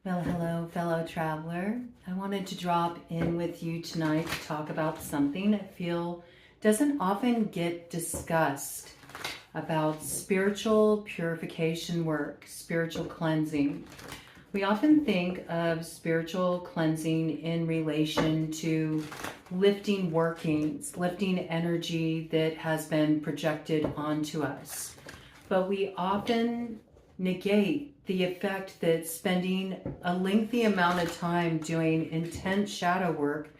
Well, hello, fellow traveler. I wanted to drop in with you tonight to talk about something I feel doesn't often get discussed about spiritual purification work, spiritual cleansing. We often think of spiritual cleansing in relation to lifting workings, lifting energy that has been projected onto us. But we often negate the effect that spending a lengthy amount of time doing intense shadow work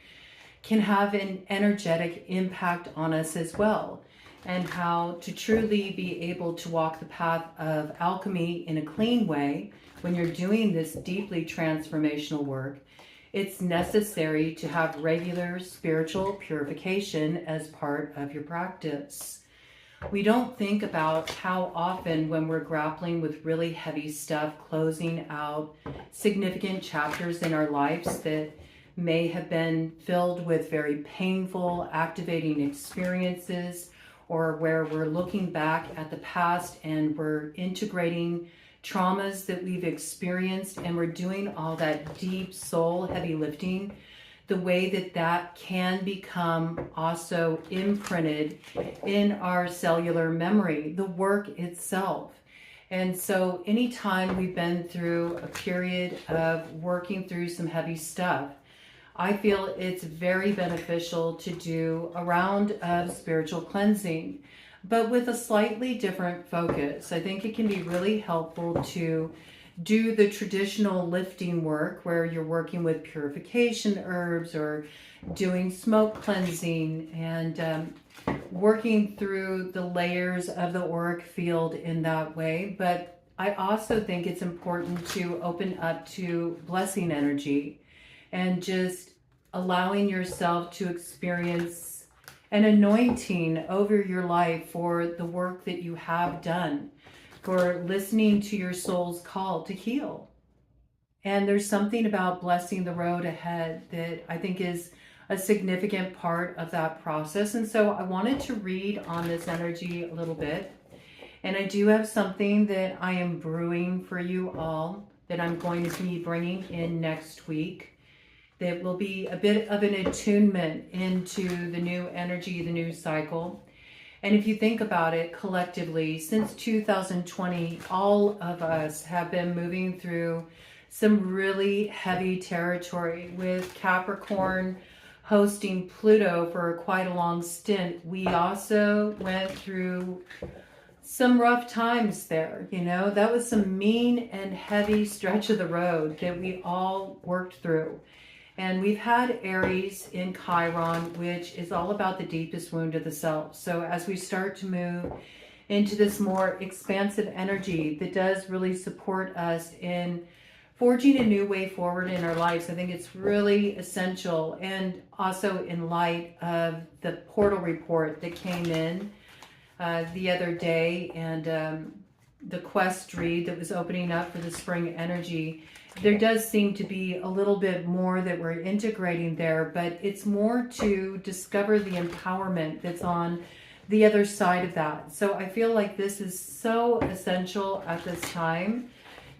can have an energetic impact on us as well, and how to truly be able to walk the path of alchemy in a clean way. When you're doing this deeply transformational work, it's necessary to have regular spiritual purification as part of your practice. We don't think about how often when we're grappling with really heavy stuff, closing out significant chapters in our lives that may have been filled with very painful, activating experiences, or where we're looking back at the past and we're integrating traumas that we've experienced, and we're doing all that deep soul heavy lifting, the way that that can become also imprinted in our cellular memory, the work itself. And so anytime we've been through a period of working through some heavy stuff, I feel it's very beneficial to do a round of spiritual cleansing, but with a slightly different focus. I think it can be really helpful to do the traditional lifting work where you're working with purification herbs or doing smoke cleansing and working through the layers of the auric field in that way. But I also think it's important to open up to blessing energy and just allowing yourself to experience an anointing over your life for the work that you have done, for listening to your soul's call to heal. And there's something about blessing the road ahead that I think is a significant part of that process. And so I wanted to read on this energy a little bit. And I do have something that I am brewing for you all that I'm going to be bringing in next week that will be a bit of an attunement into the new energy, the new cycle. And if you think about it collectively, since 2020, all of us have been moving through some really heavy territory, with Capricorn hosting Pluto for quite a long stint. We also went through some rough times there. That was some mean and heavy stretch of the road that we all worked through. And we've had Aries in Chiron, which is all about the deepest wound of the self. So as we start to move into this more expansive energy that does really support us in forging a new way forward in our lives, I think it's really essential. And also in light of the portal report that came in the other day, and the quest read that was opening up for the spring energy, there does seem to be a little bit more that we're integrating there, but it's more to discover the empowerment that's on the other side of that. So I feel like this is so essential at this time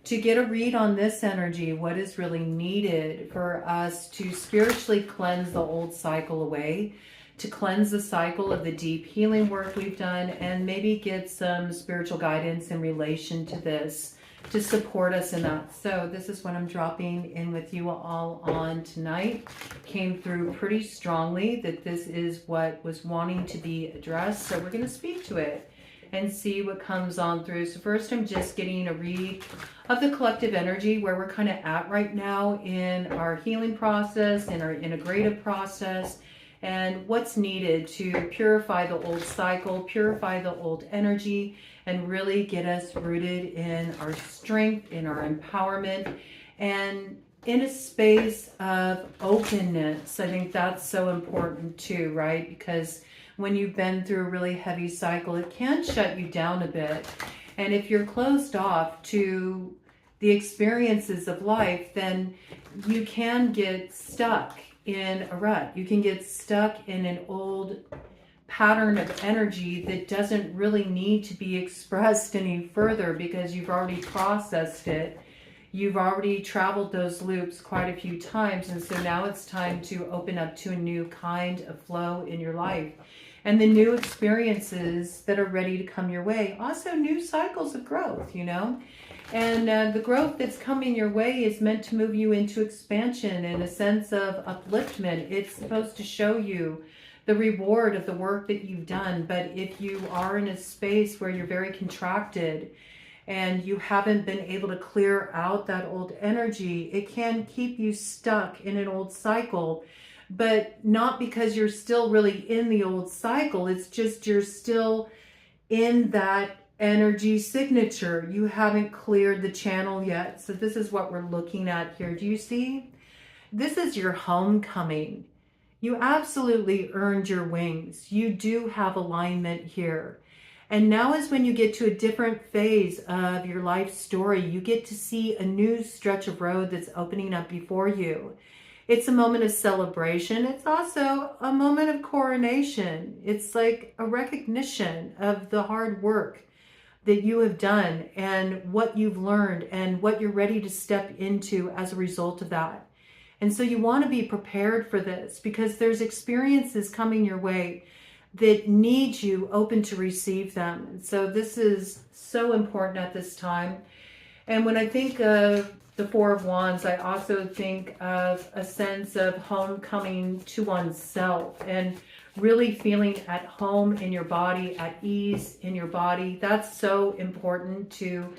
to get a read on this energy, what is really needed for us to spiritually cleanse the old cycle away, to cleanse the cycle of the deep healing work we've done, and maybe get some spiritual guidance in relation to this to support us in that. So this is what I'm dropping in with you all on tonight. Came through pretty strongly that this is what was wanting to be addressed. So we're going to speak to it and see what comes on through. So first, I'm just getting a read of the collective energy, where we're kind of at right now in our healing process, in our integrative process, and what's needed to purify the old cycle, purify the old energy, and really get us rooted in our strength, in our empowerment, and in a space of openness. I think that's so important too, right? Because when you've been through a really heavy cycle, it can shut you down a bit. And if you're closed off to the experiences of life, then you can get stuck in a rut. You can get stuck in an old pattern of energy that doesn't really need to be expressed any further because you've already processed it You've already traveled those loops quite a few times, and so now it's time to open up to a new kind of flow in your life and the new experiences that are ready to come your way. Also, new cycles of growth, you know. And the growth that's coming your way is meant to move you into expansion and a sense of upliftment. It's supposed to show you the reward of the work that you've done. But if you are in a space where you're very contracted and you haven't been able to clear out that old energy, it can keep you stuck in an old cycle. But not because you're still really in the old cycle. It's just you're still in that energy signature. You haven't cleared the channel yet. So this is what we're looking at here. Do you see? This is your homecoming. You absolutely earned your wings. You do have alignment here. And now is when you get to a different phase of your life story. You get to see a new stretch of road that's opening up before you. It's a moment of celebration. It's also a moment of coronation. It's like a recognition of the hard work that you have done and what you've learned and what you're ready to step into as a result of that. And so you want to be prepared for this because there's experiences coming your way that need you open to receive them. And so this is so important at this time. And when I think of the Four of Wands, I also think of a sense of homecoming to oneself and really feeling at home in your body, at ease in your body. That's so important, to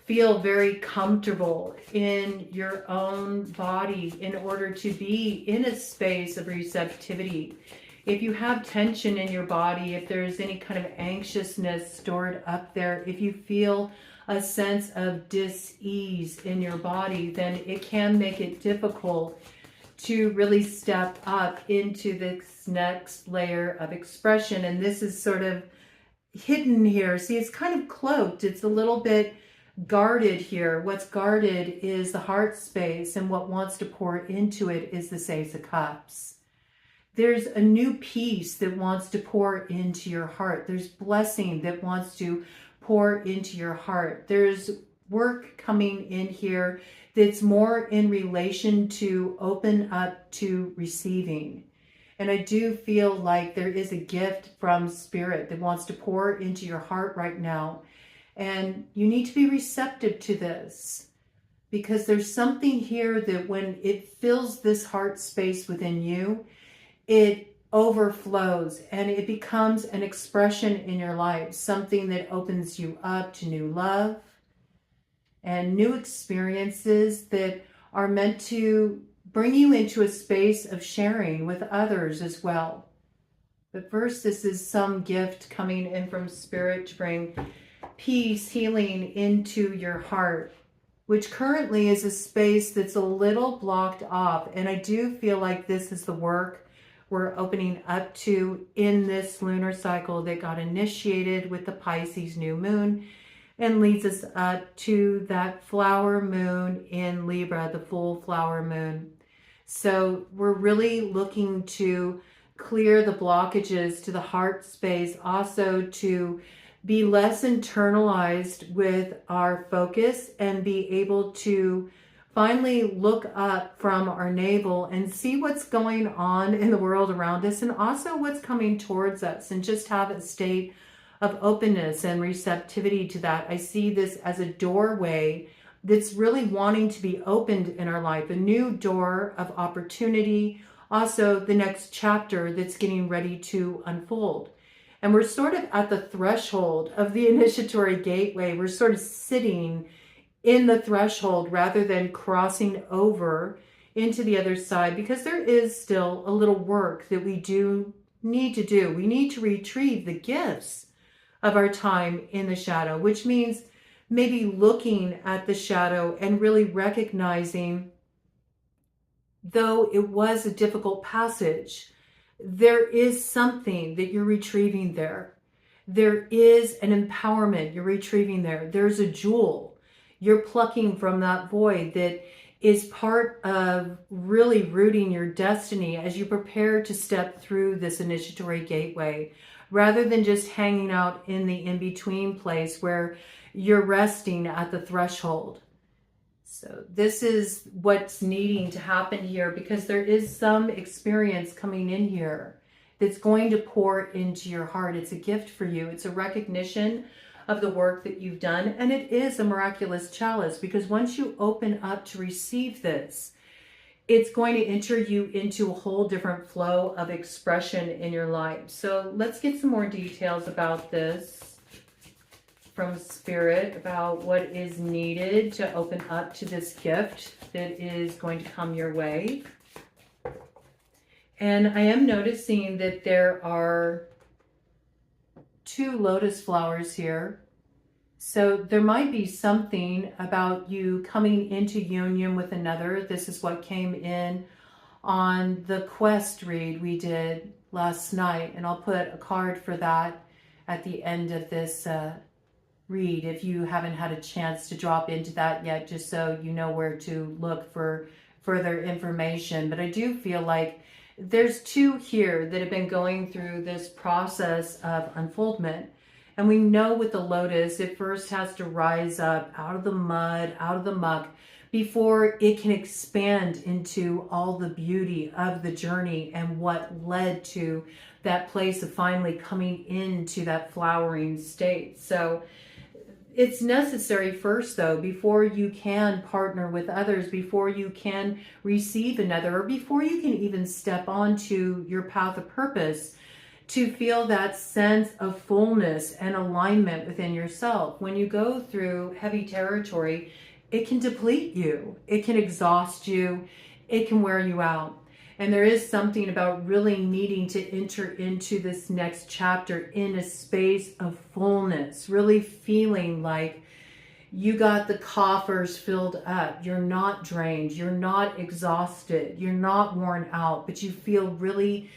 feel very comfortable in your own body in order to be in a space of receptivity. If you have tension in your body, if there's any kind of anxiousness stored up there, if you feel a sense of dis-ease in your body, then it can make it difficult to really step up into this next layer of expression. And this is sort of hidden here. See, it's kind of cloaked. It's a little bit guarded here. What's guarded is the heart space, and what wants to pour into it is the Ace of Cups. There's a new peace that wants to pour into your heart. There's blessing that wants to pour into your heart. There's work coming in here that's more in relation to open up to receiving. And I do feel like there is a gift from Spirit that wants to pour into your heart right now. And you need to be receptive to this, because there's something here that when it fills this heart space within you, it overflows and it becomes an expression in your life, something that opens you up to new love and new experiences that are meant to bring you into a space of sharing with others as well. But first, this is some gift coming in from Spirit to bring peace, healing into your heart, which currently is a space that's a little blocked off. And I do feel like this is the work we're opening up to in this lunar cycle that got initiated with the Pisces new moon and leads us up to that flower moon in Libra, the full flower moon. So we're really looking to clear the blockages to the heart space, also to be less internalized with our focus and be able to finally look up from our navel and see what's going on in the world around us and also what's coming towards us, and just have a state of openness and receptivity to that. I see this as a doorway that's really wanting to be opened in our life, a new door of opportunity, also the next chapter that's getting ready to unfold. And we're sort of at the threshold of the initiatory gateway. We're sort of sitting in the threshold rather than crossing over into the other side, because there is still a little work that we do need to do. We need to retrieve the gifts of our time in the shadow, which means maybe looking at the shadow and really recognizing, though it was a difficult passage, there is something that you're retrieving there. There is an empowerment you're retrieving there. There's a jewel you're plucking from that void that is part of really rooting your destiny as you prepare to step through this initiatory gateway, rather than just hanging out in the in-between place where you're resting at the threshold. So this is what's needing to happen here, because there is some experience coming in here that's going to pour into your heart. It's a gift for you. It's a recognition of the work that you've done. And it is a miraculous chalice, because once you open up to receive this, it's going to enter you into a whole different flow of expression in your life. So let's get some more details about this from Spirit, about what is needed to open up to this gift that is going to come your way. And I am noticing that there are 2 lotus flowers here. So there might be something about you coming into union with another. This is what came in on the quest read we did last night. And I'll put a card for that at the end of this read if you haven't had a chance to drop into that yet, just so you know where to look for further information. But I do feel like there's 2 here that have been going through this process of unfoldment. And we know with the lotus, it first has to rise up out of the mud, out of the muck, before it can expand into all the beauty of the journey and what led to that place of finally coming into that flowering state. So it's necessary first, though, before you can partner with others, before you can receive another, or before you can even step onto your path of purpose, to feel that sense of fullness and alignment within yourself. When you go through heavy territory, it can deplete you, it can exhaust you, it can wear you out. And there is something about really needing to enter into this next chapter in a space of fullness, really feeling like you got the coffers filled up. You're not drained, you're not exhausted, you're not worn out, but you feel really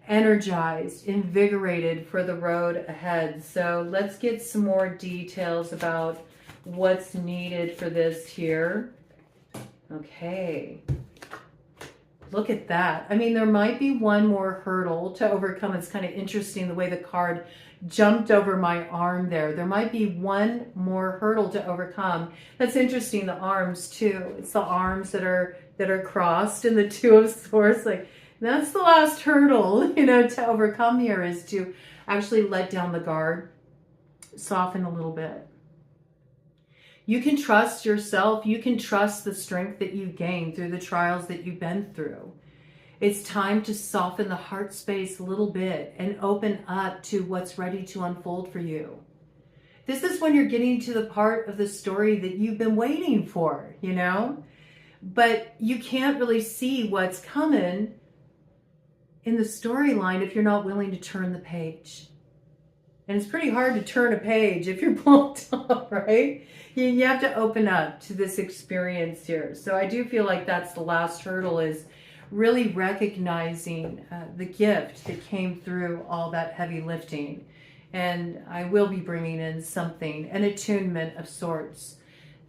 energized, invigorated for the road ahead. So let's get some more details about what's needed for this here. Okay. Look at that. I mean, there might be one more hurdle to overcome. It's kind of interesting the way the card jumped over my arm there. There might be one more hurdle to overcome. That's interesting, the arms too. It's the arms that are crossed, and the 2 of Swords, like, that's the last hurdle, to overcome here, is to actually let down the guard, soften a little bit. You can trust yourself. You can trust the strength that you've gained through the trials that you've been through. It's time to soften the heart space a little bit and open up to what's ready to unfold for you. This is when you're getting to the part of the story that you've been waiting for, but you can't really see what's coming in the storyline if you're not willing to turn the page. And it's pretty hard to turn a page if you're blocked up, right? You have to open up to this experience here. So I do feel like that's the last hurdle, is really recognizing the gift that came through all that heavy lifting. And I will be bringing in something, an attunement of sorts,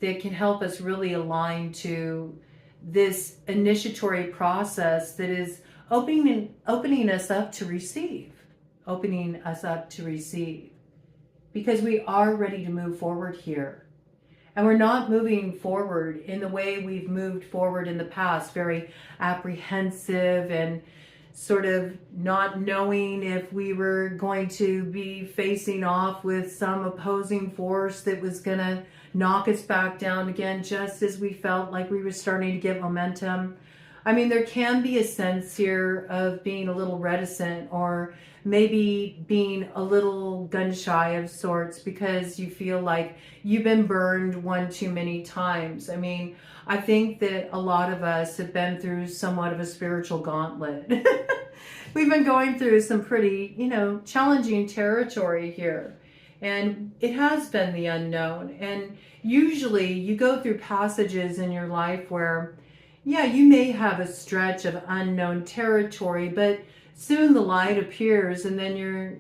that can help us really align to this initiatory process that is opening us up to receive, because we are ready to move forward here. And we're not moving forward in the way we've moved forward in the past, very apprehensive and sort of not knowing if we were going to be facing off with some opposing force that was going to knock us back down again, just as we felt like we were starting to get momentum. I mean, there can be a sense here of being a little reticent, or maybe being a little gun shy of sorts, because you feel like you've been burned one too many times. I mean, I think that a lot of us have been through somewhat of a spiritual gauntlet. We've been going through some pretty, challenging territory here. And it has been the unknown. And usually you go through passages in your life where, yeah, you may have a stretch of unknown territory, but soon the light appears, and then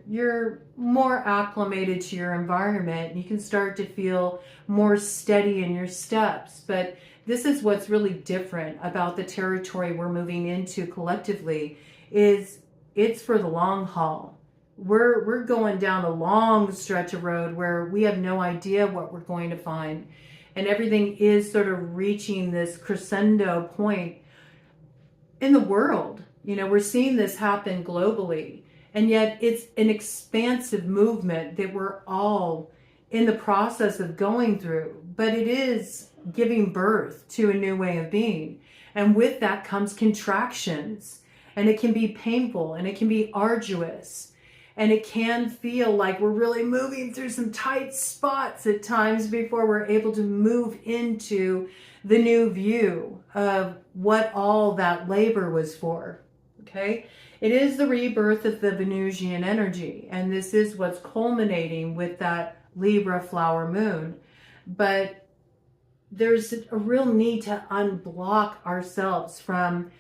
you're more acclimated to your environment, and you can start to feel more steady in your steps. But this is what's really different about the territory we're moving into collectively, is it's for the long haul. We're going down a long stretch of road where we have no idea what we're going to find. and everything is sort of reaching this crescendo point in the world. You know, we're seeing this happen globally, and yet it's an expansive movement that we're all in the process of going through, but it is giving birth to a new way of being. And with that comes contractions, and it can be painful, and it can be arduous, and it can feel like we're really moving through some tight spots at times before we're able to move into the new view of what all that labor was for. Okay? It is the rebirth of the Venusian energy, and this is what's culminating with that Libra flower moon. But there's a real need to unblock ourselves from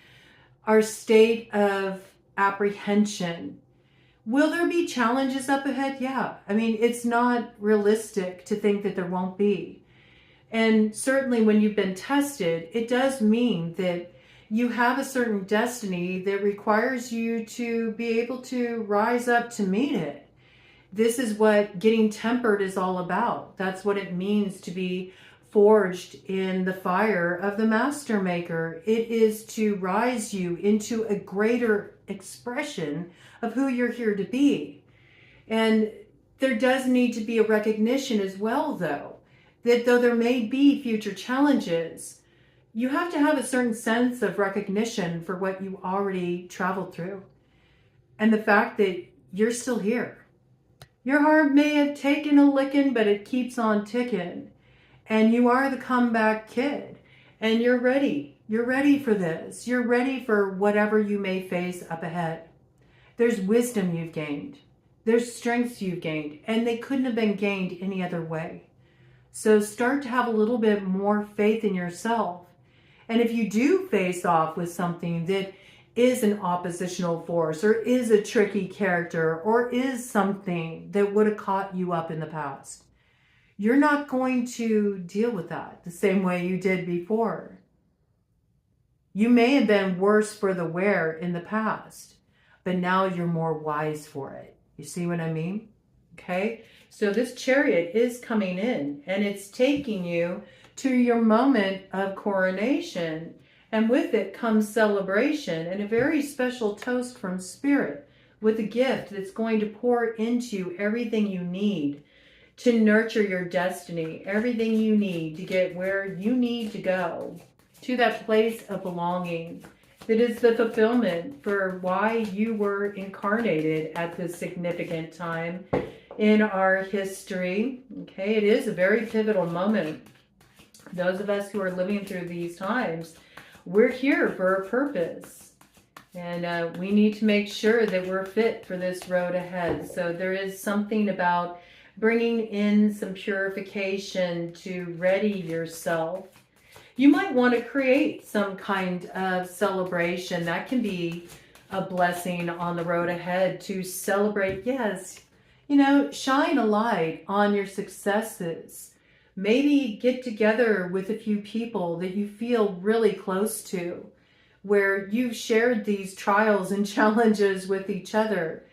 our state of apprehension. Will there be challenges up ahead? Yeah. I mean, it's not realistic to think that there won't be. And certainly when you've been tested, it does mean that you have a certain destiny that requires you to be able to rise up to meet it. This is what getting tempered is all about. That's what it means to be forged in the fire of the master maker. It is to rise you into a greater expression of who you're here to be. And there does need to be a recognition as well, though, that though there may be future challenges, you have to have a certain sense of recognition for what you already traveled through. And the fact that you're still here. Your heart may have taken a licking, but it keeps on ticking. And you are the comeback kid. And you're ready. You're ready for this. You're ready for whatever you may face up ahead. There's wisdom you've gained. There's strengths you've gained. And they couldn't have been gained any other way. So start to have a little bit more faith in yourself. And if you do face off with something that is an oppositional force, or is a tricky character, or is something that would have caught you up in the past, you're not going to deal with that the same way you did before. You may have been worse for the wear in the past, but now you're more wise for it. You see what I mean? Okay? So this chariot is coming in, and it's taking you to your moment of coronation. And with it comes celebration and a very special toast from Spirit with a gift that's going to pour into everything you need to nurture your destiny, everything you need to get where you need to go, to that place of belonging that is the fulfillment for why you were incarnated at this significant time in our history. Okay, it is a very pivotal moment. Those of us who are living through these times, we're here for a purpose, and we need to make sure that we're fit for this road ahead. So there is something about bringing in some purification to ready yourself. You might want to create some kind of celebration. That can be a blessing on the road ahead to celebrate. Yes, you know, shine a light on your successes. Maybe get together with a few people that you feel really close to, where you've shared these trials and challenges with each other,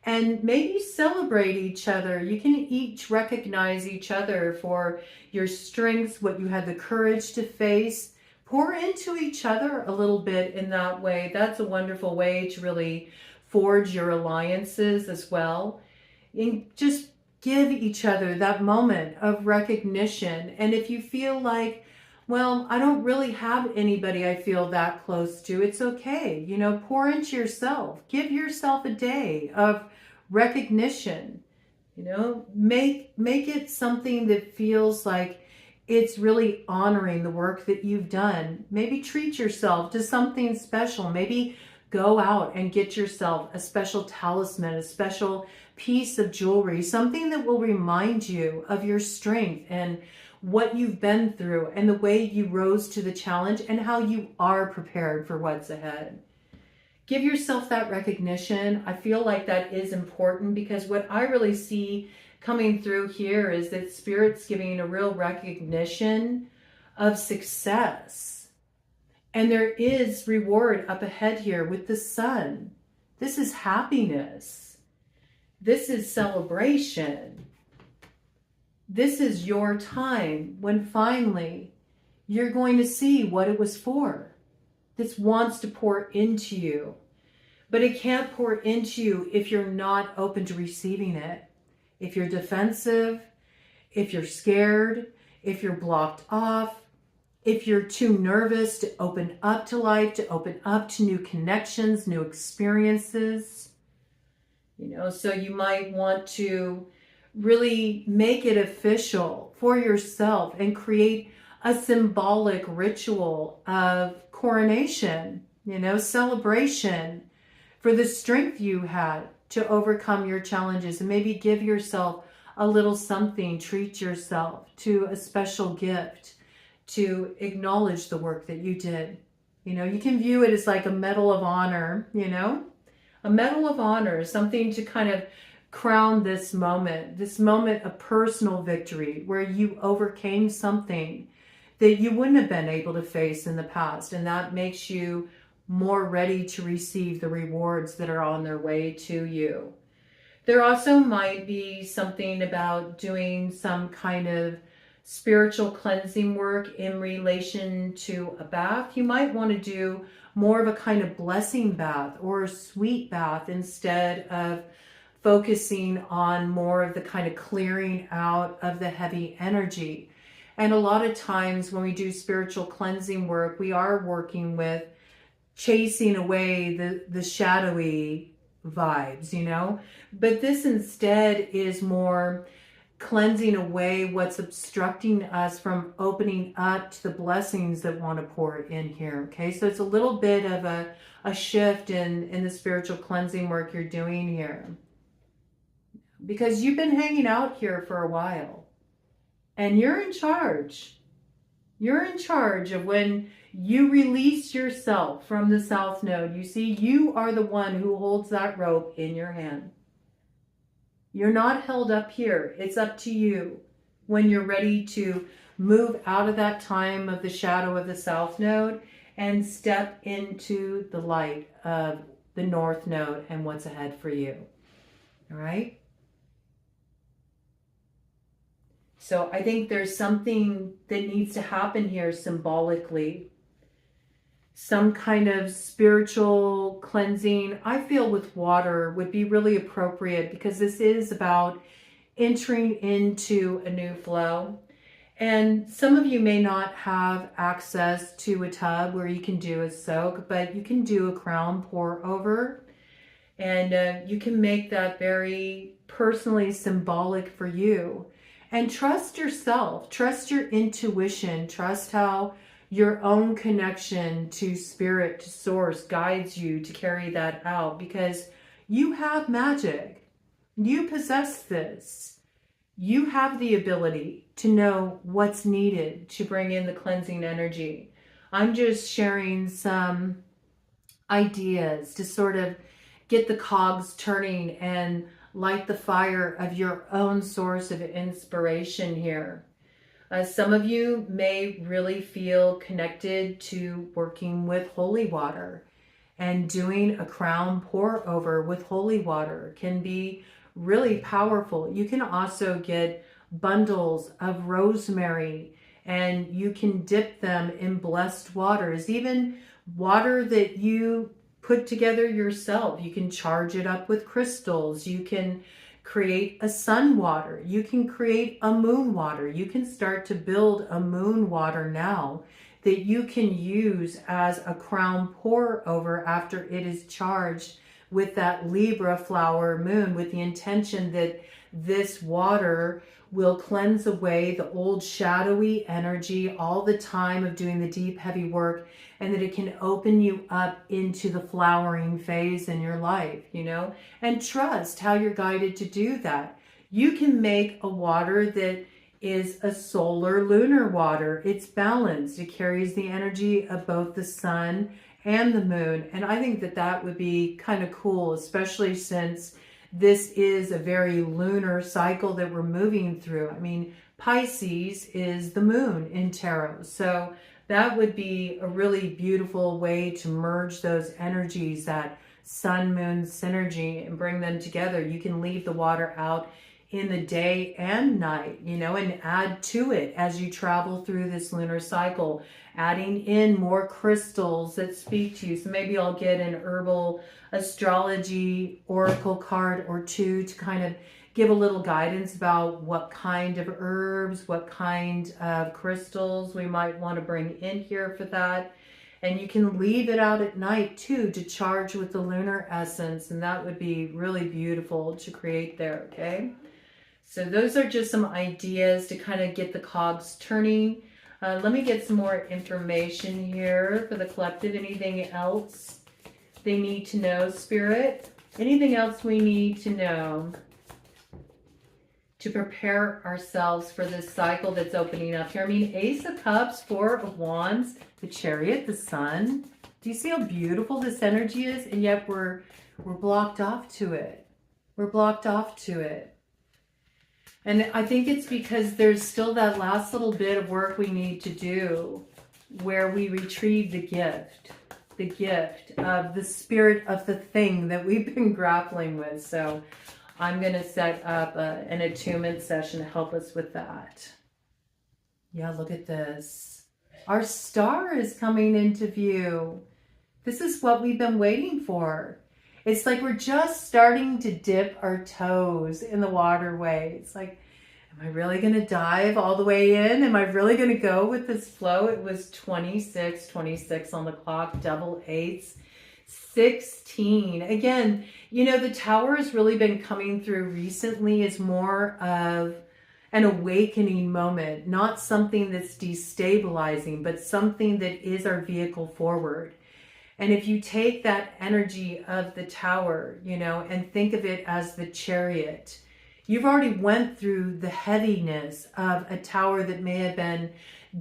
and maybe celebrate each other. You can each recognize each other for your strengths, what you had the courage to face. Pour into each other a little bit in that way. That's a wonderful way to really forge your alliances as well. And just give each other that moment of recognition. And if you feel like, well, I don't really have anybody I feel that close to, it's okay. You know, pour into yourself. Give yourself a day of recognition. You know, make it something that feels like it's really honoring the work that you've done. Maybe treat yourself to something special. Maybe go out and get yourself a special talisman, a special piece of jewelry, something that will remind you of your strength and what you've been through and the way you rose to the challenge and how you are prepared for what's ahead. Give yourself that recognition. I feel like that is important, because what I really see coming through here is that Spirit's giving a real recognition of success. And there is reward up ahead here with the sun. This is happiness. This is celebration. this is your time when finally you're going to see what it was for. This wants to pour into you, but it can't pour into you if you're not open to receiving it. If you're defensive, if you're scared, if you're blocked off, if you're too nervous to open up to life, to open up to new connections, new experiences, so you might want to really make it official for yourself and create a symbolic ritual of coronation, celebration for the strength you had to overcome your challenges, and maybe give yourself a little something, treat yourself to a special gift to acknowledge the work that you did. You can view it as like a medal of honor, a medal of honor, something to kind of crown this moment of personal victory where you overcame something that you wouldn't have been able to face in the past. And that makes you more ready to receive the rewards that are on their way to you. There also might be something about doing some kind of spiritual cleansing work in relation to a bath. You might want to do more of a kind of blessing bath or a sweet bath instead of focusing on more of the kind of clearing out of the heavy energy. And a lot of times when we do spiritual cleansing work, we are working with chasing away the shadowy vibes, but this instead is more cleansing away what's obstructing us from opening up to the blessings that want to pour in here. Okay, so it's a little bit of a shift in the spiritual cleansing work you're doing here, because you've been hanging out here for a while and you're in charge. You're in charge of when you release yourself from the South Node. You see, you are the one who holds that rope in your hand. You're not held up here. It's up to you when you're ready to move out of that time of the shadow of the South Node and step into the light of the North Node and what's ahead for you. All right? So I think there's something that needs to happen here symbolically. Some kind of spiritual cleansing, I feel, with water would be really appropriate, because this is about entering into a new flow. And some of you may not have access to a tub where you can do a soak, but you can do a crown pour over. And you can make that very personally symbolic for you. And trust yourself, trust your intuition, trust how your own connection to spirit, to source, guides you to carry that out, because you have magic. You possess this. You have the ability to know what's needed to bring in the cleansing energy. I'm just sharing some ideas to sort of get the cogs turning and light the fire of your own source of inspiration here. Some of you may really feel connected to working with holy water, and doing a crown pour over with holy water can be really powerful. You can also get bundles of rosemary and you can dip them in blessed waters, even water that you put together yourself. You can charge it up with crystals. You can create a sun water. You can create a moon water. You can start to build a moon water now that you can use as a crown pour over after it is charged with that Libra flower moon, with the intention that this water will cleanse away the old shadowy energy all the time of doing the deep, heavy work, and that it can open you up into the flowering phase in your life, and trust how you're guided to do that. You can make a water that is a solar lunar water. It's balanced. It carries the energy of both the sun and the moon. And I think that that would be kind of cool, especially since this is a very lunar cycle that we're moving through. I mean, Pisces is the moon in tarot. So that would be a really beautiful way to merge those energies, that sun-moon synergy, and bring them together. You can leave the water out in the day and night, you know, and add to it as you travel through this lunar cycle, adding in more crystals that speak to you. So maybe I'll get an herbal astrology oracle card or two to kind of give a little guidance about what kind of herbs, what kind of crystals we might want to bring in here for that. And you can leave it out at night too to charge with the lunar essence, and that would be really beautiful to create there, okay? So those are just some ideas to kind of get the cogs turning. Let me get some more information here for the collective. Anything else they need to know, Spirit? Anything else we need to know to prepare ourselves for this cycle that's opening up here? I mean, Ace of Cups, Four of Wands, the Chariot, the Sun. Do you see how beautiful this energy is? And yet we're blocked off to it. We're blocked off to it. And I think it's because there's still that last little bit of work we need to do where we retrieve the gift of the spirit of the thing that we've been grappling with. So I'm going to set up an attunement session to help us with that. Yeah, look at this. Our star is coming into view. This is what we've been waiting for. It's like we're just starting to dip our toes in the waterway. It's like, am I really going to dive all the way in? Am I really going to go with this flow? It was 26 on the clock, double eights, 16. Again, you know, the tower has really been coming through recently as more of an awakening moment, not something that's destabilizing, but something that is our vehicle forward. And if you take that energy of the tower, you know, and think of it as the chariot, you've already went through the heaviness of a tower that may have been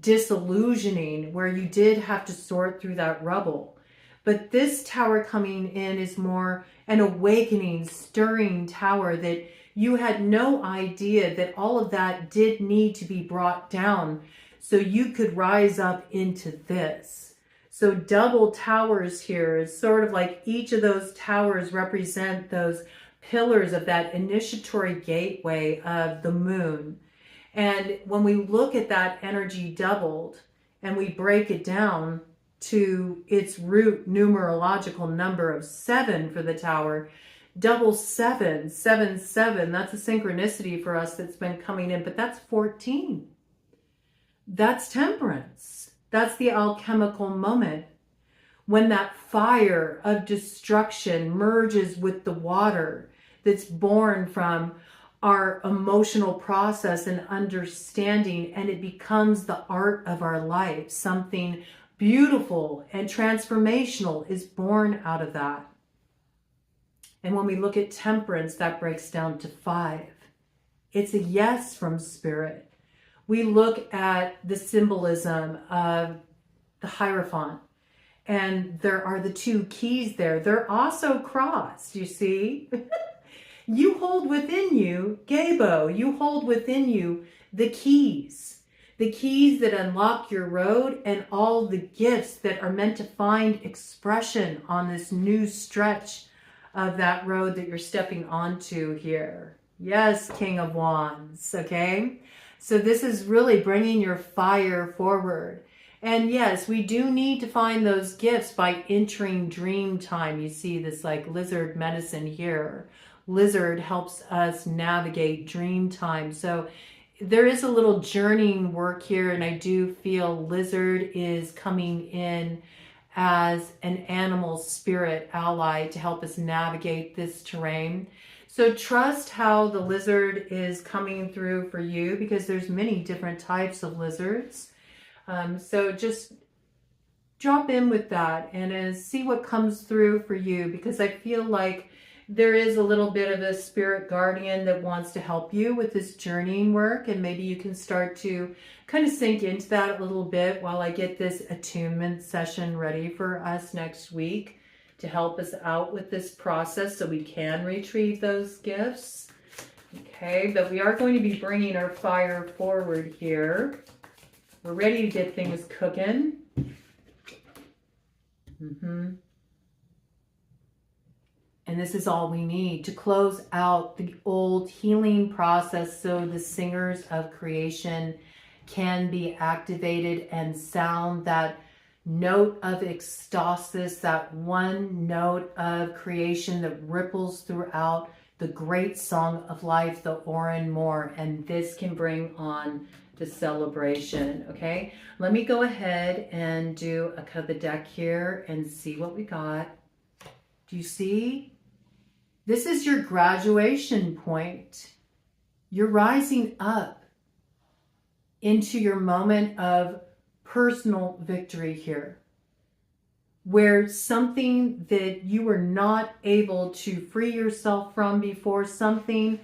disillusioning, where you did have to sort through that rubble. But this tower coming in is more an awakening, stirring tower that you had no idea that all of that did need to be brought down so you could rise up into this. So double towers here is sort of like each of those towers represent those pillars of that initiatory gateway of the moon. And when we look at that energy doubled and we break it down to its root numerological number of 7 for the tower, double 7, 7, 7, that's a synchronicity for us that's been coming in, but that's 14. That's temperance. That's the alchemical moment when that fire of destruction merges with the water that's born from our emotional process and understanding, and it becomes the art of our life. Something beautiful and transformational is born out of that. And when we look at temperance, that breaks down to 5. It's a yes from spirit. We look at the symbolism of the Hierophant, and there are the 2 keys there. They're also crossed, you see. You hold within you, Gabo, you hold within you the keys that unlock your road and all the gifts that are meant to find expression on this new stretch of that road that you're stepping onto here. Yes, King of Wands, okay? So this is really bringing your fire forward. And yes, we do need to find those gifts by entering dream time. You see this like lizard medicine here. Lizard helps us navigate dream time. So there is a little journeying work here, and I do feel lizard is coming in as an animal spirit ally to help us navigate this terrain. So trust how the lizard is coming through for you, because there's many different types of lizards. So just drop in with that and see what comes through for you, because I feel like there is a little bit of a spirit guardian that wants to help you with this journeying work, and maybe you can start to kind of sink into that a little bit while I get this attunement session ready for us next week to help us out with this process so we can retrieve those gifts. Okay, but we are going to be bringing our fire forward here. We're ready to get things cooking. And this is all we need to close out the old healing process so the singers of creation can be activated and sound that note of ecstasis, that one note of creation that ripples throughout the great song of life, the Oran More. And this can bring on the celebration. Okay, let me go ahead and do a cut of the deck here and see what we got. Do you see? This is your graduation point. You're rising up into your moment of personal victory here, where something that you were not able to free yourself from before, something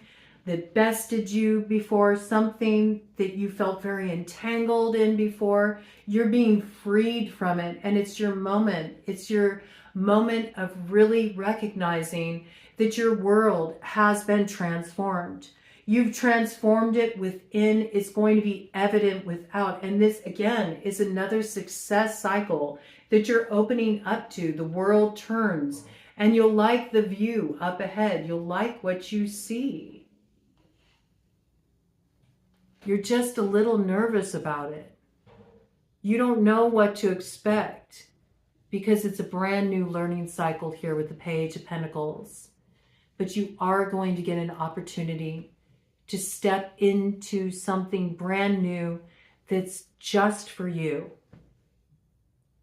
that bested you before, something that you felt very entangled in before, you're being freed from it. And it's your moment. It's your moment of really recognizing that your world has been transformed. You've transformed it within. It's going to be evident without. And this, again, is another success cycle that you're opening up to. The world turns and you'll like the view up ahead. You'll like what you see. You're just a little nervous about it. You don't know what to expect because it's a brand new learning cycle here with the Page of Pentacles. But you are going to get an opportunity to step into something brand new that's just for you.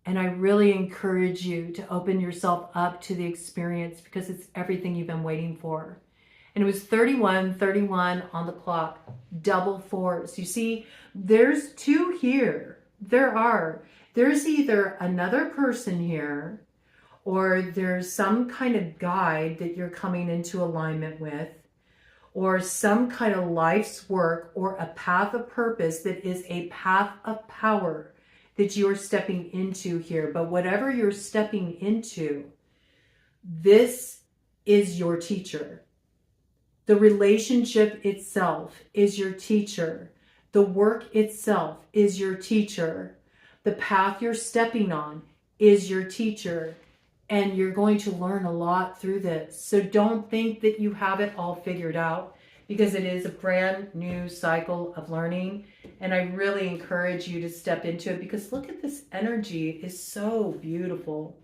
And I really encourage you to open yourself up to the experience because it's everything you've been waiting for. And it was 31 on the clock, double fours. You see, there's two here. There's either another person here or there's some kind of guide that you're coming into alignment with, or some kind of life's work or a path of purpose that is a path of power that you're stepping into here. But whatever you're stepping into, this is your teacher. The relationship itself is your teacher. The work itself is your teacher. The path you're stepping on is your teacher. And you're going to learn a lot through this. So don't think that you have it all figured out, because it is a brand new cycle of learning. And I really encourage you to step into it, because look at this energy. It's so beautiful.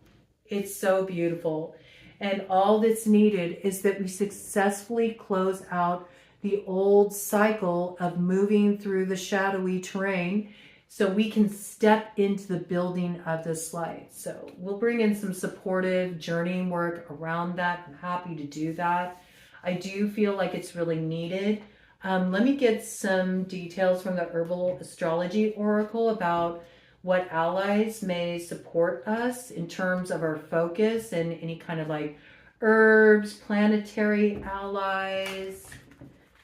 It's so beautiful. And all that's needed is that we successfully close out the old cycle of moving through the shadowy terrain so we can step into the building of this light. So we'll bring in some supportive journeying work around that. I'm happy to do that. I do feel like it's really needed. Let me get some details from the Herbal Astrology Oracle about what allies may support us in terms of our focus and any kind of like herbs, planetary allies,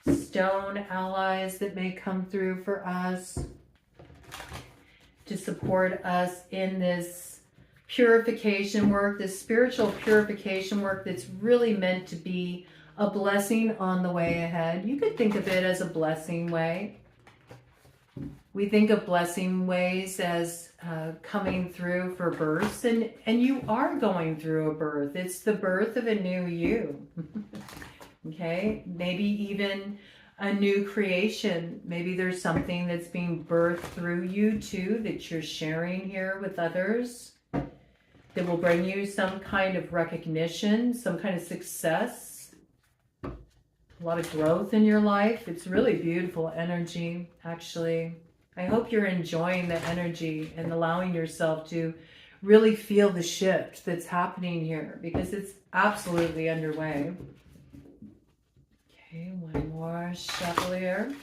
stone allies that may come through for us to support us in this purification work, this spiritual purification work that's really meant to be a blessing on the way ahead. You could think of it as a blessing way. We think of blessing ways as coming through for births, and you are going through a birth. It's the birth of a new you. Okay, maybe even a new creation. Maybe there's something that's being birthed through you too that you're sharing here with others that will bring you some kind of recognition, some kind of success, a lot of growth in your life. It's really beautiful energy, actually. I hope you're enjoying the energy and allowing yourself to really feel the shift that's happening here, because it's absolutely underway. Okay, one more shuffle here.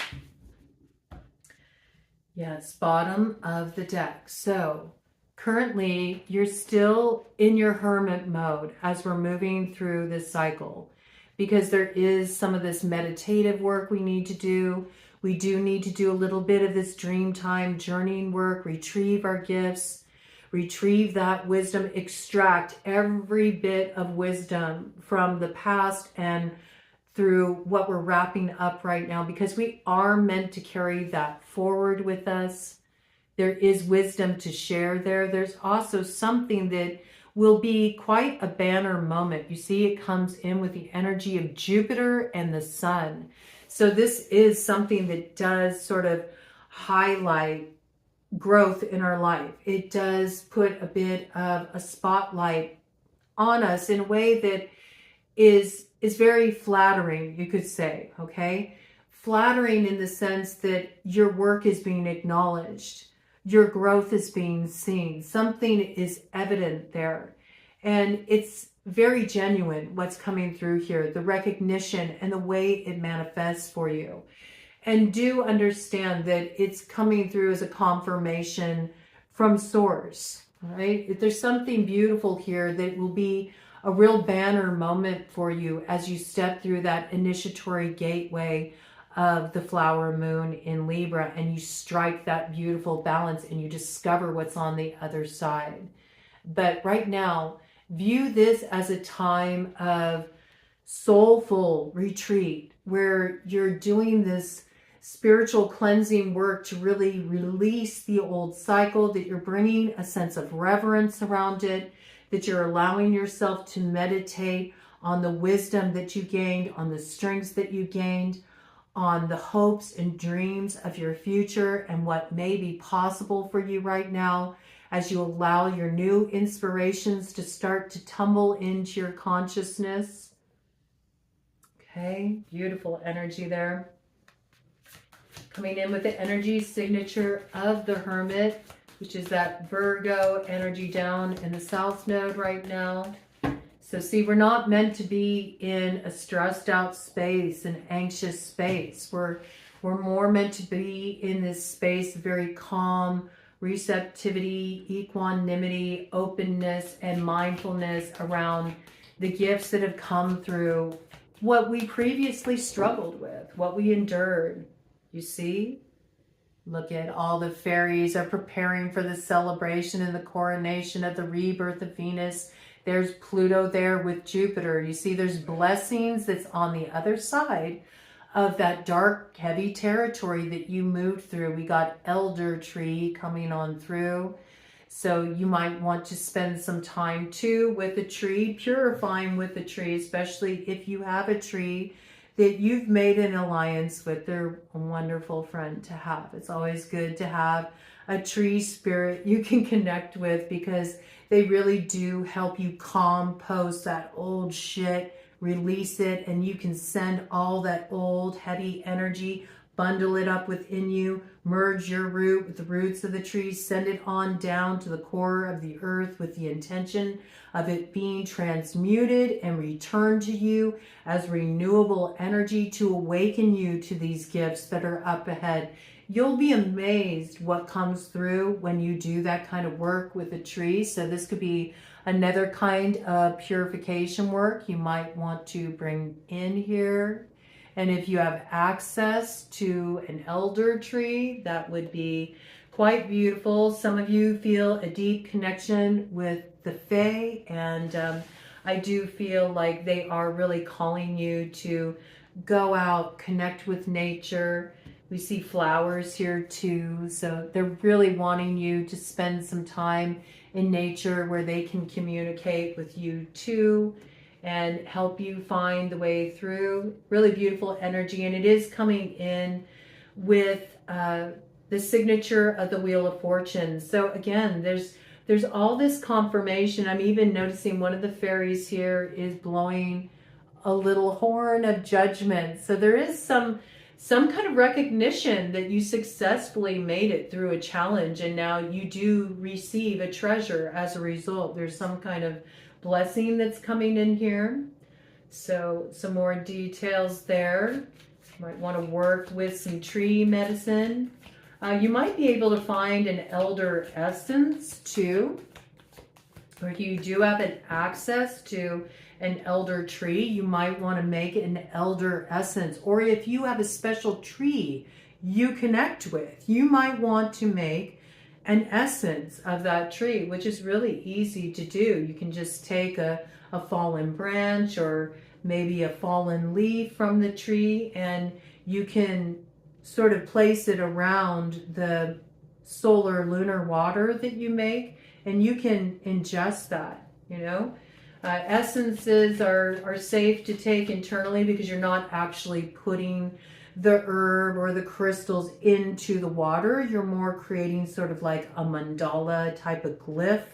Yes, bottom of the deck. So currently you're still in your hermit mode as we're moving through this cycle, because there is some of this meditative work we need to do. We do need to do a little bit of this dream time journeying work, retrieve our gifts, retrieve that wisdom, extract every bit of wisdom from the past and through what we're wrapping up right now, because we are meant to carry that forward with us. There is wisdom to share there. There's also something that will be quite a banner moment. You see, it comes in with the energy of Jupiter and the sun. So this is something that does sort of highlight growth in our life. It does put a bit of a spotlight on us in a way that is very flattering, you could say, okay? Flattering in the sense that your work is being acknowledged. Your growth is being seen. Something is evident there. And it's very genuine what's coming through here, the recognition and the way it manifests for you. And do understand that it's coming through as a confirmation from source, right? There's something beautiful here that will be a real banner moment for you as you step through that initiatory gateway of the flower moon in Libra, and you strike that beautiful balance and you discover what's on the other side. But right now, view this as a time of soulful retreat where you're doing this spiritual cleansing work to really release the old cycle, that you're bringing a sense of reverence around it, that you're allowing yourself to meditate on the wisdom that you gained, on the strengths that you gained, on the hopes and dreams of your future and what may be possible for you right now as you allow your new inspirations to start to tumble into your consciousness. Okay, beautiful energy there. Coming in with the energy signature of the Hermit, which is that Virgo energy down in the South Node right now. So see, we're not meant to be in a stressed out space, an anxious space. We're more meant to be in this space of very calm receptivity, equanimity, openness, and mindfulness around the gifts that have come through what we previously struggled with, what we endured. You see? Look at all the fairies are preparing for the celebration and the coronation of the rebirth of Venus. There's Pluto there with Jupiter. You see, there's blessings that's on the other side of that dark, heavy territory that you moved through. We got elder tree coming on through. So you might want to spend some time too with the tree, purifying with the tree, especially if you have a tree that you've made an alliance with. They're a wonderful friend to have. It's always good to have a tree spirit you can connect with, because they really do help you compost that old shit, release it, and you can send all that old heavy energy, bundle it up within you, merge your root with the roots of the tree, send it on down to the core of the earth with the intention of it being transmuted and returned to you as renewable energy to awaken you to these gifts that are up ahead. You'll be amazed what comes through when you do that kind of work with a tree. So this could be another kind of purification work you might want to bring in here. And if you have access to an elder tree, that would be quite beautiful. Some of you feel a deep connection with the Fae, and I do feel like they are really calling you to go out, connect with nature. We see flowers here too, so they're really wanting you to spend some time in nature where they can communicate with you too and help you find the way through. Really beautiful energy, and it is coming in with the signature of the Wheel of Fortune. So again, there's all this confirmation. I'm even noticing one of the fairies here is blowing a little horn of judgment. So there is some kind of recognition that you successfully made it through a challenge, and now you do receive a treasure as a result. There's some kind of blessing that's coming in here. So some more details there. You might want to work with some tree medicine. You might be able to find an elder essence too. Or if you do have an access to an elder tree, you might want to make an elder essence. Or if you have a special tree you connect with, you might want to make an essence of that tree, which is really easy to do. You can just take a fallen branch or maybe a fallen leaf from the tree, and you can sort of place it around the solar lunar water that you make, and you can ingest that you know. Essences are safe to take internally because you're not actually putting the herb or the crystals into the water. You're more creating sort of like a mandala type of glyph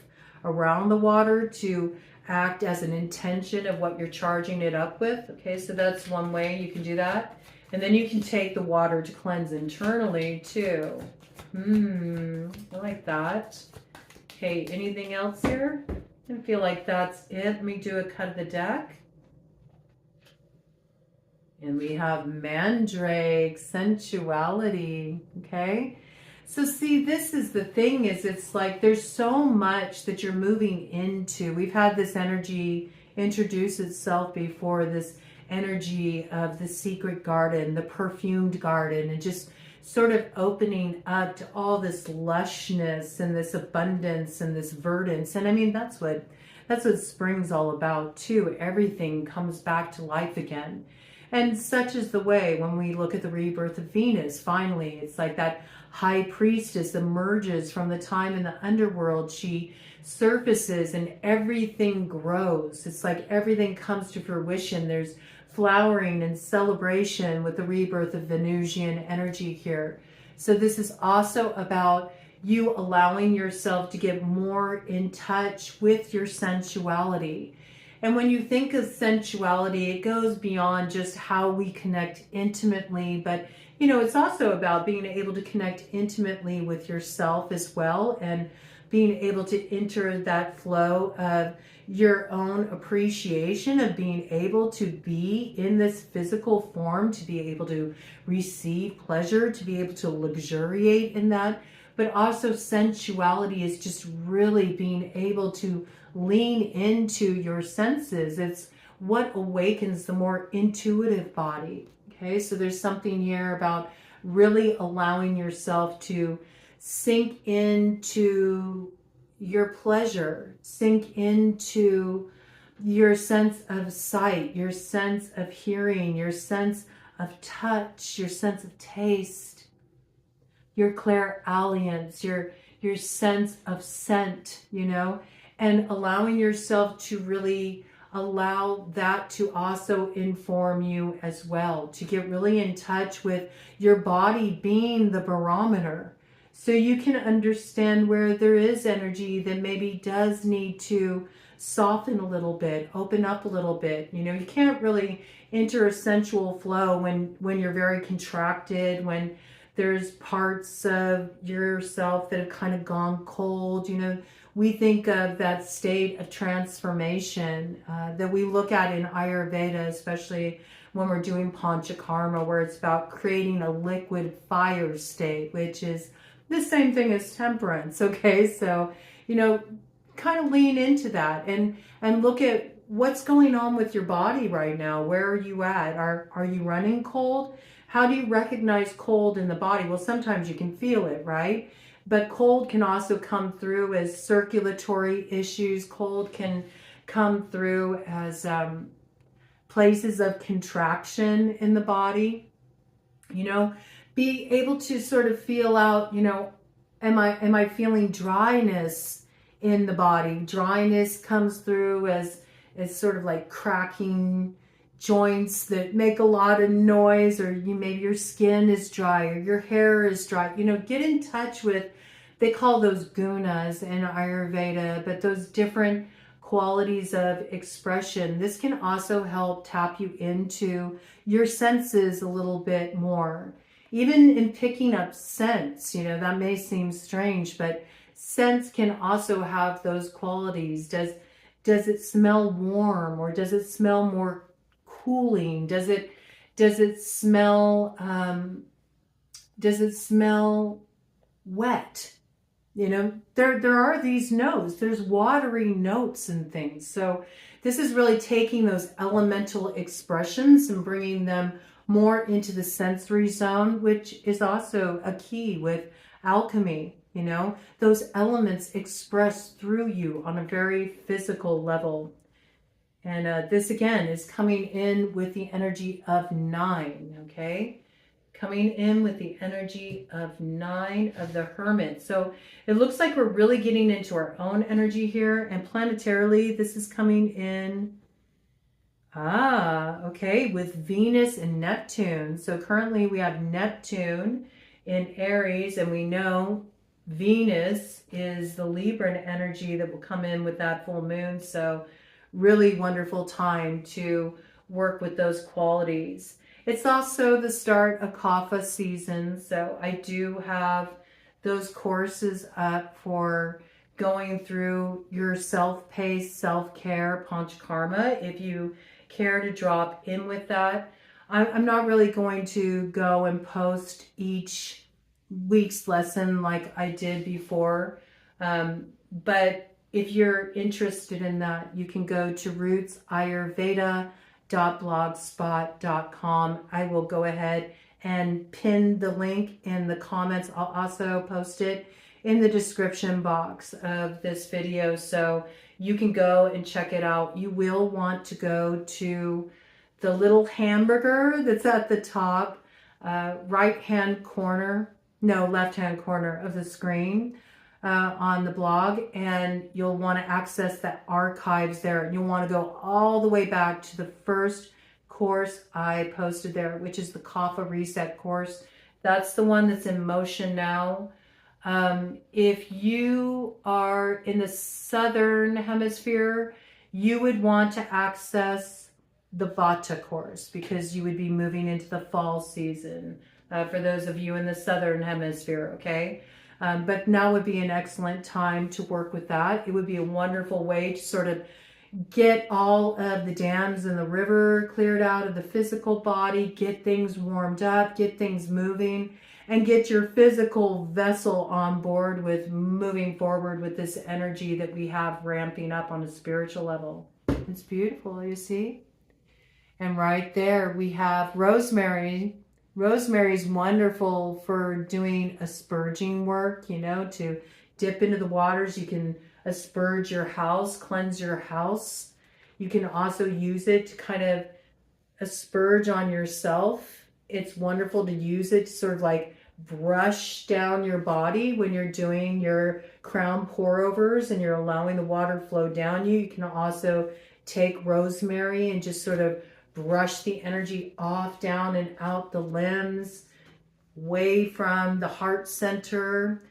around the water to act as an intention of what you're charging it up with. Okay, so that's one way you can do that. And then you can take the water to cleanse internally too. I like that. Okay, anything else here? I feel like that's it. Let me do a cut of the deck. And we have Mandrake, sensuality, okay? So see, this is the thing, is it's like there's so much that you're moving into. We've had this energy introduce itself before, this energy of the secret garden, the perfumed garden, and just sort of opening up to all this lushness and this abundance and this verdance. And I mean, that's what spring's all about too. Everything comes back to life again. And such is the way when we look at the rebirth of Venus. Finally, it's like that high priestess emerges from the time in the underworld. She surfaces and everything grows. It's like everything comes to fruition. There's flowering and celebration with the rebirth of Venusian energy here. So this is also about you allowing yourself to get more in touch with your sensuality. And when you think of sensuality, it goes beyond just how we connect intimately, but you know, it's also about being able to connect intimately with yourself as well, and being able to enter that flow of your own appreciation of being able to be in this physical form, to be able to receive pleasure, to be able to luxuriate in that. But also sensuality is just really being able to lean into your senses. It's what awakens the more intuitive body. Okay, so there's something here about really allowing yourself to sink into your pleasure, sink into your sense of sight, your sense of hearing, your sense of touch, your sense of taste, your clairaudience, your sense of scent, you know, and allowing yourself to really allow that to also inform you as well, to get really in touch with your body being the barometer, so you can understand where there is energy that maybe does need to soften a little bit, open up a little bit. You know, you can't really enter a sensual flow when you're very contracted, when there's parts of yourself that have kind of gone cold. You know, we think of that state of transformation that we look at in Ayurveda, especially when we're doing Panchakarma, where it's about creating a liquid fire state, which is the same thing as temperance. Okay, so, you know, kind of lean into that and look at what's going on with your body right now. Where are you at? Are you running cold? How do you recognize cold in the body? Well, sometimes you can feel it, right? But cold can also come through as circulatory issues. Cold can come through as places of contraction in the body. You know, be able to sort of feel out, you know, am I feeling dryness in the body? Dryness comes through as sort of like cracking joints that make a lot of noise, or maybe your skin is dry or your hair is dry. You know, get in touch with, they call those gunas in Ayurveda, but those different qualities of expression. This can also help tap you into your senses a little bit more. Even in picking up scents, you know, that may seem strange, but scents can also have those qualities. Does it smell warm, or does it smell more cooling? Does it smell wet? You know, there are these notes. There's watery notes and things. So this is really taking those elemental expressions and bringing them more into the sensory zone, which is also a key with alchemy. You know, those elements express through you on a very physical level. And this again is coming in with the energy of 9, okay? coming in with the energy of 9 of the Hermit. So it looks like we're really getting into our own energy here, and planetarily this is coming in okay, with Venus and Neptune. So currently we have Neptune in Aries, and we know Venus is the Libran energy that will come in with that full moon. So really wonderful time to work with those qualities. It's also the start of Kapha season, so I do have those courses up for going through your self-paced self-care Panchakarma. If you care to drop in with that, I'm not really going to go and post each week's lesson like I did before, but if you're interested in that, you can go to rootsayurveda.blogspot.com. I will go ahead and pin the link in the comments. I'll also post it in the description box of this video, so you can go and check it out. You will want to go to the little hamburger that's at the top left-hand corner of the screen on the blog, and you'll want to access the archives there. And you'll want to go all the way back to the first course I posted there, which is the Kapha Reset course. That's the one that's in motion now. If you are in the southern hemisphere, you would want to access the Vata course because you would be moving into the fall season for those of you in the southern hemisphere, okay? But now would be an excellent time to work with that. It would be a wonderful way to sort of get all of the dams in the river cleared out of the physical body, get things warmed up, get things moving, and get your physical vessel on board with moving forward with this energy that we have ramping up on a spiritual level. It's beautiful, you see? And right there we have rosemary. Rosemary's wonderful for doing asperging work, you know, to dip into the waters. You can asperge your house, cleanse your house. You can also use it to kind of asperge on yourself. It's wonderful to use it to sort of like brush down your body when you're doing your crown pour overs and you're allowing the water flow down you. You can also take rosemary and just sort of brush the energy off, down and out the limbs, away from the heart center.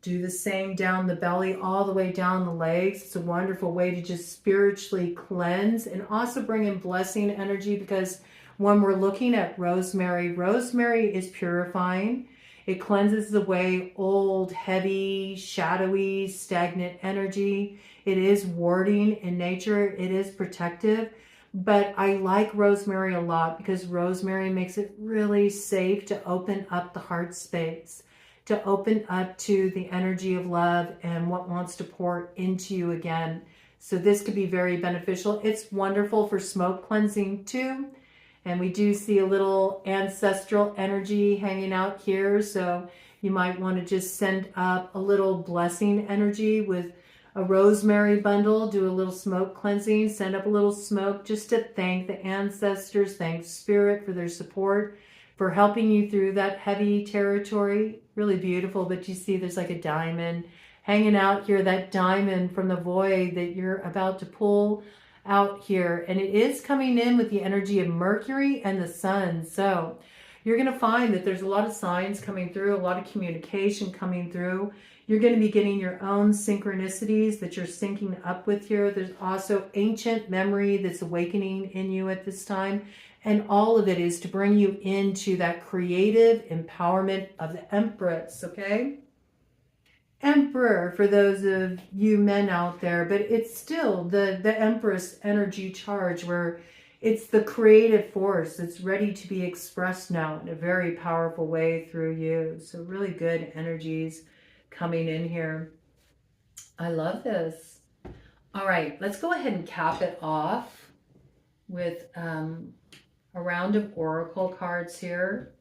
Do the same down the belly, all the way down the legs. It's a wonderful way to just spiritually cleanse and also bring in blessing energy, because when we're looking at rosemary, rosemary is purifying. It cleanses away old, heavy, shadowy, stagnant energy. It is warding in nature. It is protective. But I like rosemary a lot because rosemary makes it really safe to open up the heart space, to open up to the energy of love and what wants to pour into you again. So this could be very beneficial. It's wonderful for smoke cleansing too. And we do see a little ancestral energy hanging out here. So you might want to just send up a little blessing energy with a rosemary bundle, do a little smoke cleansing, send up a little smoke just to thank the ancestors, thank Spirit for their support, for helping you through that heavy territory. Really beautiful, but you see there's like a diamond hanging out here, that diamond from the void that you're about to pull out here. And it is coming in with the energy of Mercury and the Sun. So you're going to find that there's a lot of signs coming through, a lot of communication coming through. You're going to be getting your own synchronicities that you're syncing up with here. There's also ancient memory that's awakening in you at this time. And all of it is to bring you into that creative empowerment of the Empress, okay? Emperor for those of you men out there, but it's still the Empress energy charge where it's the creative force that's ready to be expressed now in a very powerful way through you. So really good energies coming in here. I love this. All right, let's go ahead and cap it off with a round of oracle cards here.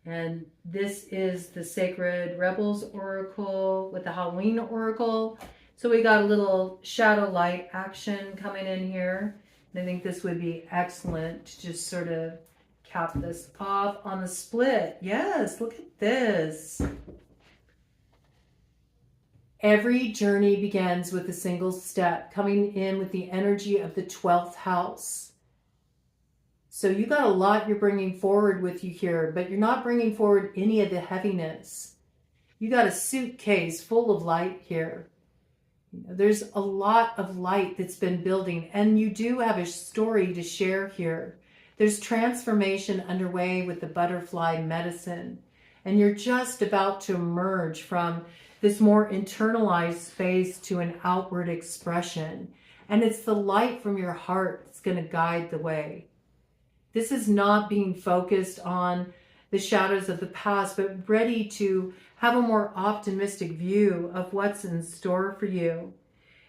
And this is the Sacred Rebels Oracle with the Halloween Oracle. So we got a little shadow light action coming in here. And I think this would be excellent to just sort of cap this off on the split. Yes, look at this. Every journey begins with a single step, coming in with the energy of the 12th house. So you got a lot you're bringing forward with you here, but you're not bringing forward any of the heaviness. You got a suitcase full of light here. There's a lot of light that's been building, and you do have a story to share here. There's transformation underway with the butterfly medicine, and you're just about to emerge from this more internalized space to an outward expression. And it's the light from your heart that's going to guide the way. This is not being focused on the shadows of the past, but ready to have a more optimistic view of what's in store for you.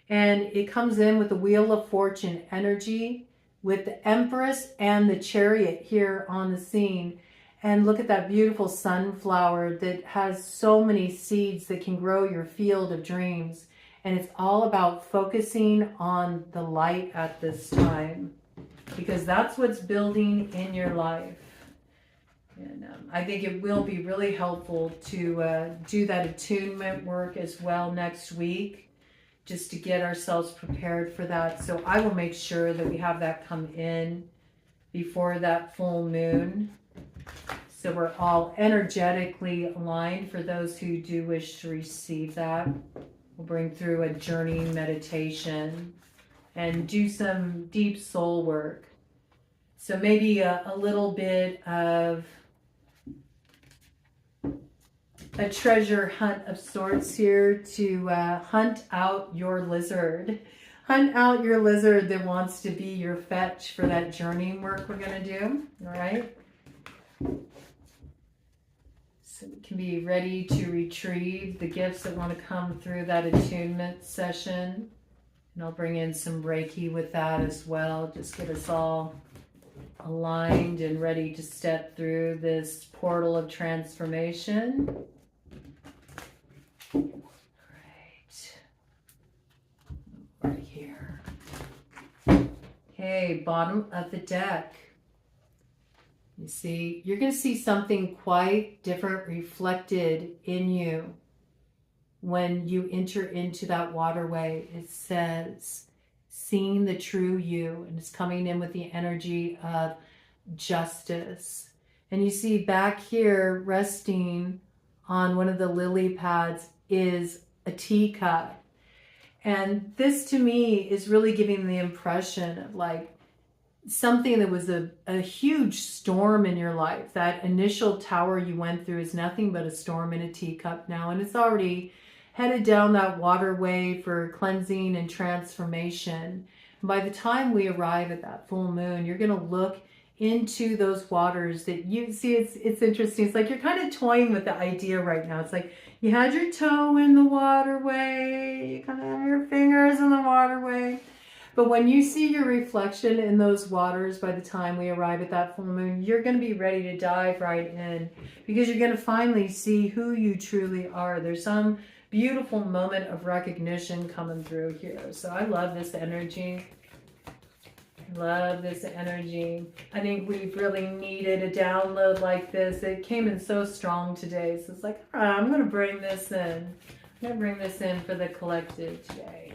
And it comes in with the Wheel of Fortune energy, with the Empress and the Chariot here on the scene. And look at that beautiful sunflower that has so many seeds that can grow your field of dreams. And it's all about focusing on the light at this time, because that's what's building in your life. And I think it will be really helpful to do that attunement work as well next week, just to get ourselves prepared for that. So I will make sure that we have that come in before that full moon, so we're all energetically aligned for those who do wish to receive that. We'll bring through a journey meditation and do some deep soul work. So maybe a little bit of a treasure hunt of sorts here to hunt out your lizard. Hunt out your lizard that wants to be your fetch for that journey work we're going to do. All right. So we can be ready to retrieve the gifts that want to come through that attunement session. And I'll bring in some Reiki with that as well. Just get us all aligned and ready to step through this portal of transformation. All right here. Okay, bottom of the deck. You see, you're going to see something quite different reflected in you when you enter into that waterway. It says, seeing the true you, and it's coming in with the energy of justice. And you see back here, resting on one of the lily pads, is a teacup. And this to me is really giving the impression of like something that was a huge storm in your life. That initial tower you went through is nothing but a storm in a teacup now, and it's already headed down that waterway for cleansing and transformation. And by the time we arrive at that full moon, you're going to look into those waters that you see. It's interesting. It's like you're kind of toying with the idea right now. It's like you had your toe in the waterway, you kind of have your fingers in the waterway. But when you see your reflection in those waters, by the time we arrive at that full moon, you're going to be ready to dive right in, because you're going to finally see who you truly are. There's some beautiful moment of recognition coming through here. So I love this energy. Love this energy. I think we've really needed a download like this. It came in so strong today. So it's like, all right, I'm going to bring this in. I'm going to bring this in for the collective today.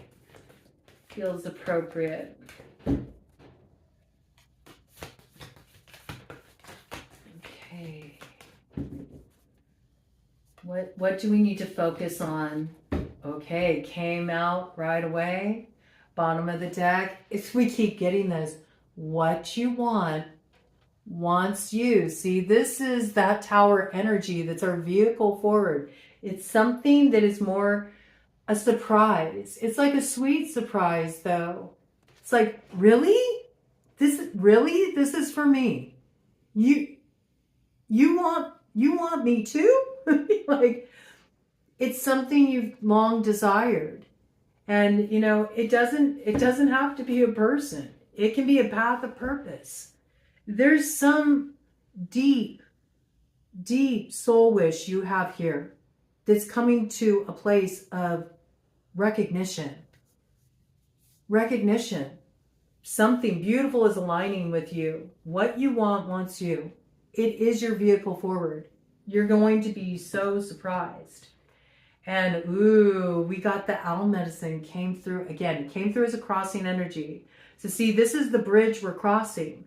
Feels appropriate. Okay. What do we need to focus on? Okay, came out right away. Bottom of the deck. If we keep getting this, what you want wants you. See, this is that tower energy that's our vehicle forward. It's something that is more a surprise. It's like a sweet surprise, though. It's like, really? This is for me. You want me too? Like, it's something you've long desired. And you know, it doesn't have to be a person. It can be a path of purpose. There's some deep soul wish you have here that's coming to a place of recognition. Something beautiful is aligning with you. What you want wants you. it is your vehicle forward. You're going to be so surprised. And ooh, we got the owl medicine came through again, came through as a crossing energy. So see, this is the bridge we're crossing.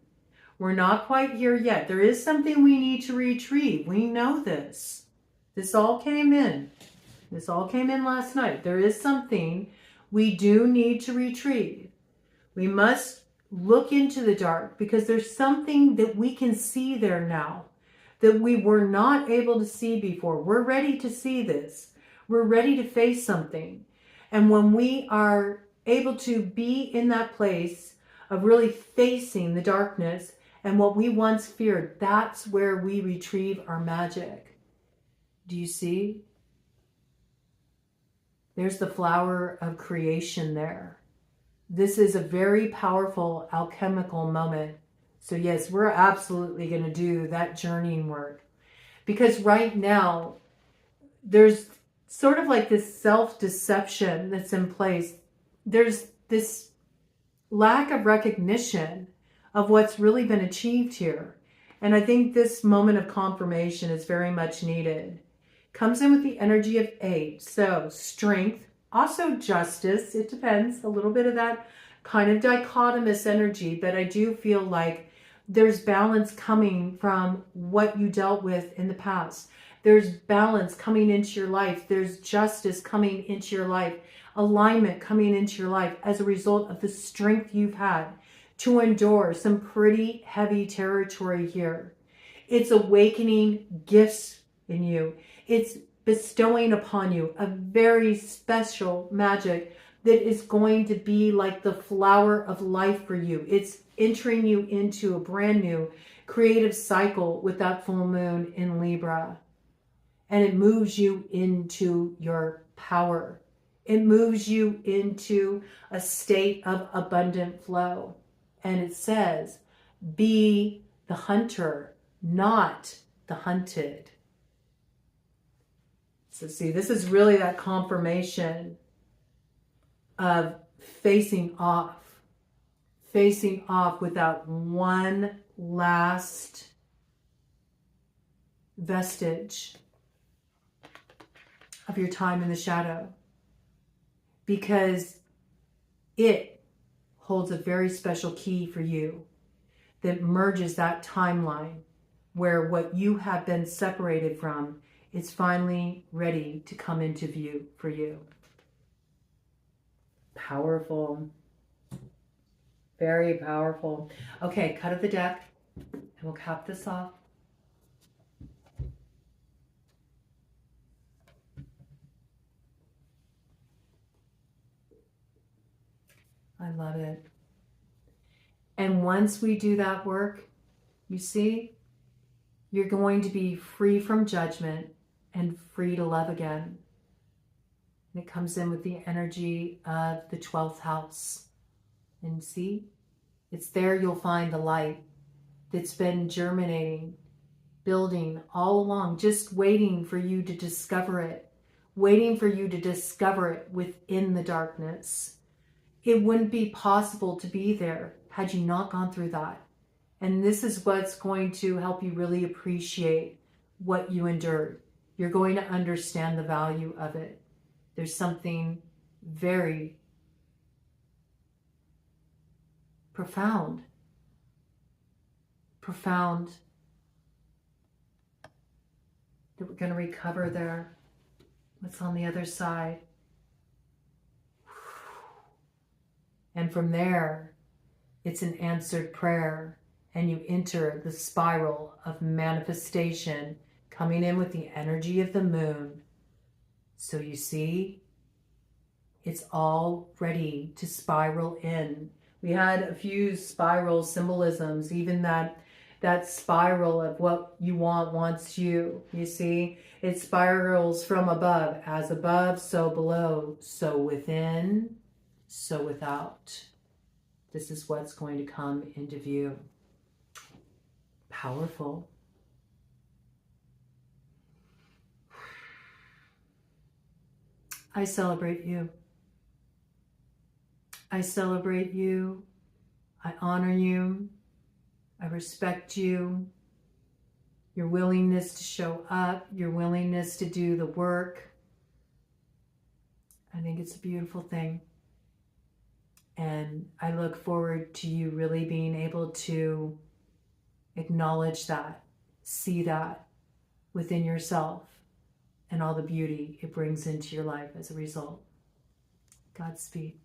We're not quite here yet. There is something we need to retrieve. We know this. This all came in. This all came in last night. There is something we do need to retrieve. We must look into the dark because there's something that we can see there now that we were not able to see before. We're ready to see this. We're ready to face something. And when we are able to be in that place of really facing the darkness and what we once feared, that's where we retrieve our magic. Do you see? There's the flower of creation there. This is a very powerful alchemical moment. So yes, we're absolutely going to do that journeying work. Because right now, there's sort of like this self-deception that's in place. There's this lack of recognition of what's really been achieved here. And I think this moment of confirmation is very much needed. Comes in with the energy of 8. So strength, also justice. It depends. A little bit of that kind of dichotomous energy. But I do feel like there's balance coming from what you dealt with in the past. There's balance coming into your life. There's justice coming into your life. Alignment coming into your life as a result of the strength you've had to endure some pretty heavy territory here. It's awakening gifts in you. It's bestowing upon you a very special magic that is going to be like the flower of life for you. It's entering you into a brand new creative cycle with that full moon in Libra. And it moves you into your power. It moves you into a state of abundant flow. And it says, be the hunter, not the hunted. So see, this is really that confirmation of facing off without one last vestige of your time in the shadow, because it holds a very special key for you that merges that timeline where what you have been separated from is finally ready to come into view for you. Powerful. Very powerful. Okay, cut of the deck, and we'll cap this off. I love it. And once we do that work, you see, you're going to be free from judgment and free to love again. And it comes in with the energy of the 12th house. And see, it's there you'll find the light that's been germinating, building all along, just waiting for you to discover it, waiting for you to discover it within the darkness. It wouldn't be possible to be there had you not gone through that. And this is what's going to help you really appreciate what you endured. You're going to understand the value of it. There's something very profound that we're going to recover there. What's on the other side? And from there, it's an answered prayer, and you enter the spiral of manifestation coming in with the energy of the moon. So you see, it's all ready to spiral in. We had a few spiral symbolisms, even that spiral of what you want wants you. You see, it spirals from above, as above, so below, so within, so without. This is what's going to come into view. Powerful. I celebrate you. I celebrate you. I honor you. I respect you. your willingness to show up, your willingness to do the work. I think it's a beautiful thing. And I look forward to you really being able to acknowledge that, see that within yourself, and all the beauty it brings into your life as a result. Godspeed.